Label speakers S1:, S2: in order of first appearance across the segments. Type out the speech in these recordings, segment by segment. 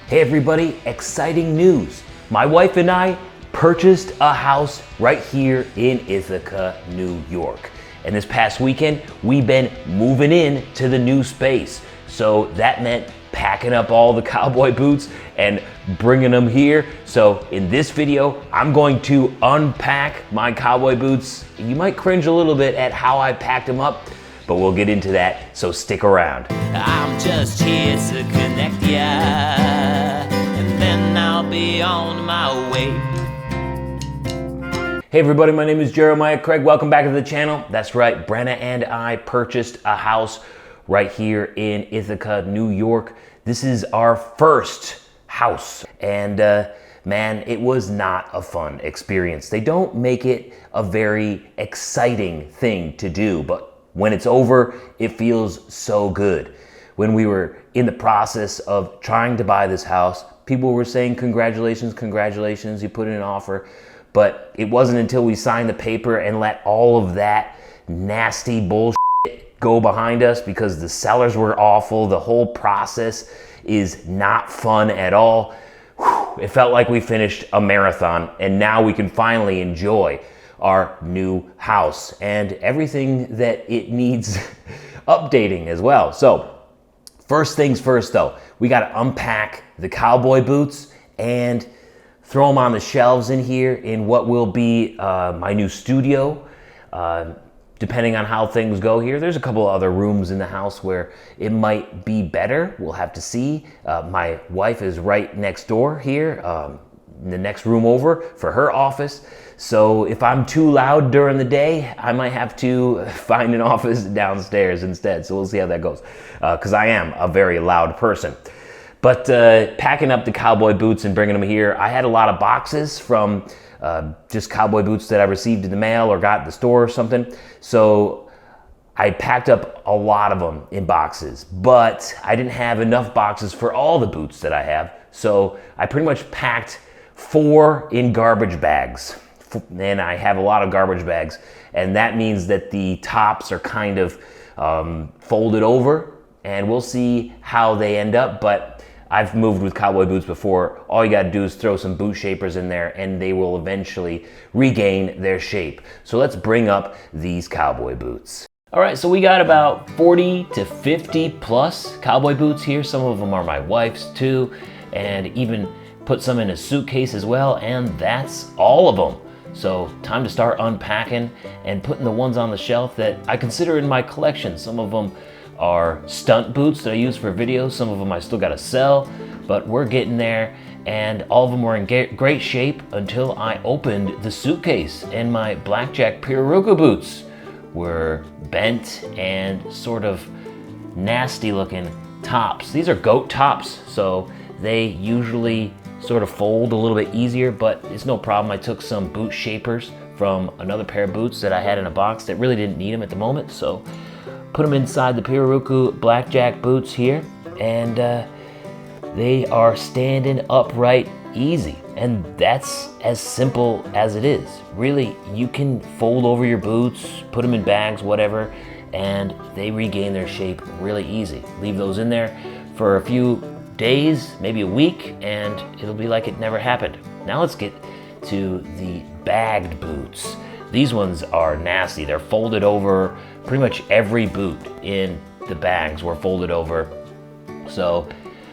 S1: Hey everybody, exciting news. My wife and I purchased a house right here in Ithaca, New York. And this past weekend, we've been moving in to the new space. So that meant packing up all the cowboy boots and bringing them here. So in this video, I'm going to unpack my cowboy boots. You might cringe a little bit at how I packed them up, but we'll get into that, so stick around.
S2: I'm just here to connect ya, and then I'll be on my way.
S1: Hey everybody, my name is Jeremiah Craig. Welcome back to the channel. That's right, Brenna and I purchased a house right here in Ithaca, New York. This is our first house, and man, it was not a fun experience. They don't make it a very exciting thing to do, but when it's over, it feels so good. When we were in the process of trying to buy this house, people were saying, congratulations, congratulations, you put in an offer. But it wasn't until we signed the paper and let all of that nasty bullshit go behind us, because the sellers were awful. The whole process is not fun at all. It felt like we finished a marathon, and now we can finally enjoy our new house and everything that it needs updating as well. So first things first though, we got to unpack the cowboy boots and throw them on the shelves in here in what will be my new studio. Depending on how things go here, there's a couple other rooms in the house where it might be better. We'll have to see. My wife is right next door here, in the next room over for her office. So if I'm too loud during the day, I might have to find an office downstairs instead. So we'll see how that goes, because I am a very loud person. But packing up the cowboy boots and bringing them here, I had a lot of boxes from just cowboy boots that I received in the mail or got at the store or something. So I packed up a lot of them in boxes, but I didn't have enough boxes for all the boots that I have. So I pretty much packed 4 in garbage bags. And I have a lot of garbage bags, and that means that the tops are kind of folded over, and we'll see how they end up. But I've moved with cowboy boots before. All you gotta do is throw some boot shapers in there and they will eventually regain their shape. So let's bring up these cowboy boots. All right, so we got about 40 to 50 plus cowboy boots here. Some of them are my wife's too, and even put some in a suitcase as well, and that's all of them. So time to start unpacking and putting the ones on the shelf that I consider in my collection. Some of them are stunt boots that I use for videos. Some of them I still gotta sell, but we're getting there. And all of them were in great shape until I opened the suitcase, and my blackjack Pirarucu boots were bent and sort of nasty looking tops. These are goat tops, so they usually sort of fold a little bit easier, but it's no problem. I took some boot shapers from another pair of boots that I had in a box that really didn't need them at the moment, so put them inside the Pirarucu blackjack boots here, and they are standing upright easy. And that's as simple as it is. Really, you can fold over your boots, put them in bags, whatever, and they regain their shape really easy. Leave those in there for a few days, maybe a week, and it'll be like it never happened. Now let's get to the bagged boots. These ones are nasty. They're folded over. Pretty much every boot in the bags were folded over. So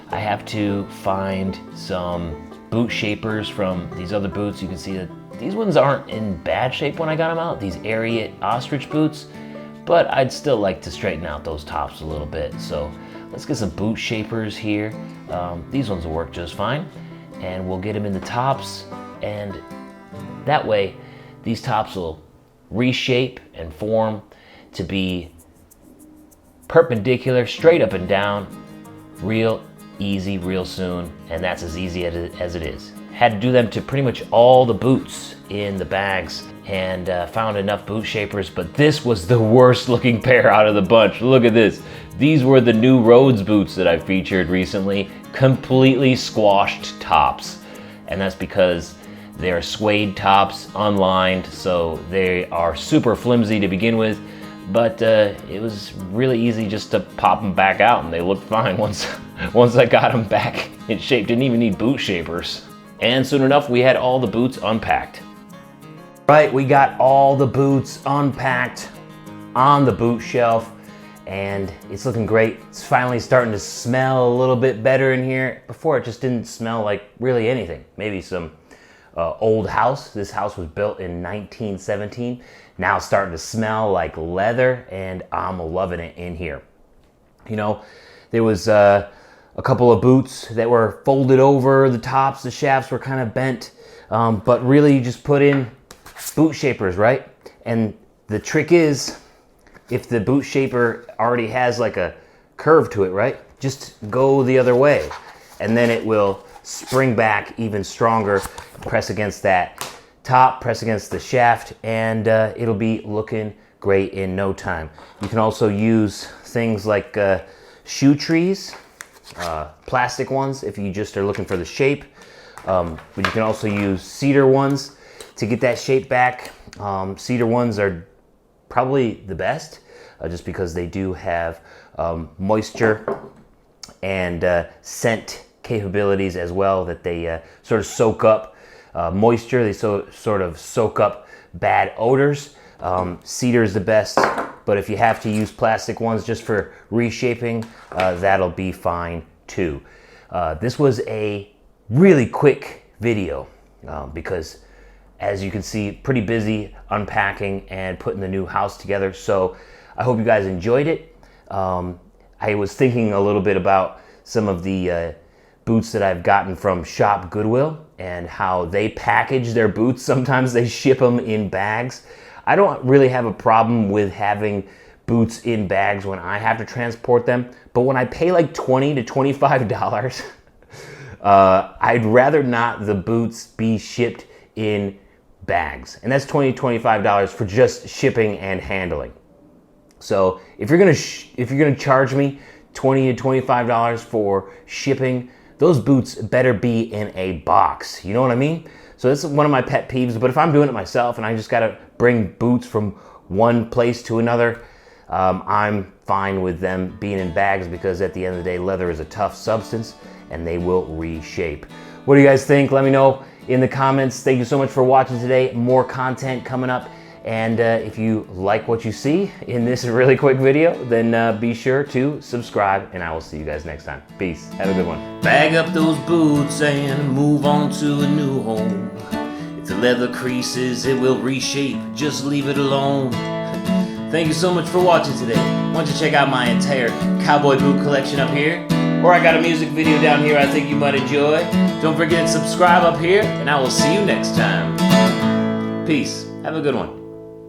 S1: I have to find some boot shapers from these other boots. You can see that these ones aren't in bad shape when I got them out, these Ariat ostrich boots, but I'd still like to straighten out those tops a little bit. So let's get some boot shapers here. These ones will work just fine, and we'll get them in the tops, and that way these tops will reshape and form to be perpendicular, straight up and down, real easy, real soon, and that's as easy as it is. Had to do them to pretty much all the boots in the bags, and found enough boot shapers, but this was the worst looking pair out of the bunch. Look at this. These were the new Rhodes boots that I featured recently, completely squashed tops, and that's because they're suede tops, unlined, so they are super flimsy to begin with, but it was really easy just to pop them back out, and they looked fine once once I got them back in shape. Didn't even need boot shapers. And soon enough, we had all the boots unpacked. Right, we got all the boots unpacked on the boot shelf, and it's looking great. It's finally starting to smell a little bit better in here. Before, it just didn't smell like really anything. Maybe some old house. This house was built in 1917. Now it's starting to smell like leather, and I'm loving it in here. You know, there was a couple of boots that were folded over the tops. The shafts were kind of bent, but really you just put in boot shapers, right? And the trick is, if the boot shaper already has like a curve to it, right? Just go the other way, and then it will spring back even stronger. Press against that top, press against the shaft, and it'll be looking great in no time. You can also use things like shoe trees, plastic ones if you just are looking for the shape, but you can also use cedar ones to get that shape back. Cedar ones are probably the best, just because they do have moisture and scent capabilities as well, that they sort of soak up moisture. They sort of soak up bad odors. Cedar is the best, but if you have to use plastic ones just for reshaping, that'll be fine too. This was a really quick video because, as you can see, pretty busy unpacking and putting the new house together. So I hope you guys enjoyed it. I was thinking a little bit about some of the boots that I've gotten from Shop Goodwill and how they package their boots. Sometimes they ship them in bags. I don't really have a problem with having boots in bags when I have to transport them, but when I pay like $20 to $25, I'd rather not the boots be shipped in bags. And that's $20 to $25 for just shipping and handling. So if you're gonna charge me $20 to $25 for shipping, those boots better be in a box. You know what I mean? So this is one of my pet peeves, but if I'm doing it myself and I just gotta bring boots from one place to another, I'm fine with them being in bags, because at the end of the day, leather is a tough substance and they will reshape. What do you guys think? Let me know in the comments. Thank you so much for watching today. More content coming up. And if you like what you see in this really quick video, then be sure to subscribe, and I will see you guys next time. Peace. Have a good one.
S2: Bag up those boots and move on to a new home. If the leather creases, it will reshape. Just leave it alone. Thank you so much for watching today. Why don't you check out my entire cowboy boot collection up here? Or I got a music video down here I think you might enjoy. Don't forget to subscribe up here, and I will see you next time. Peace. Have a good one.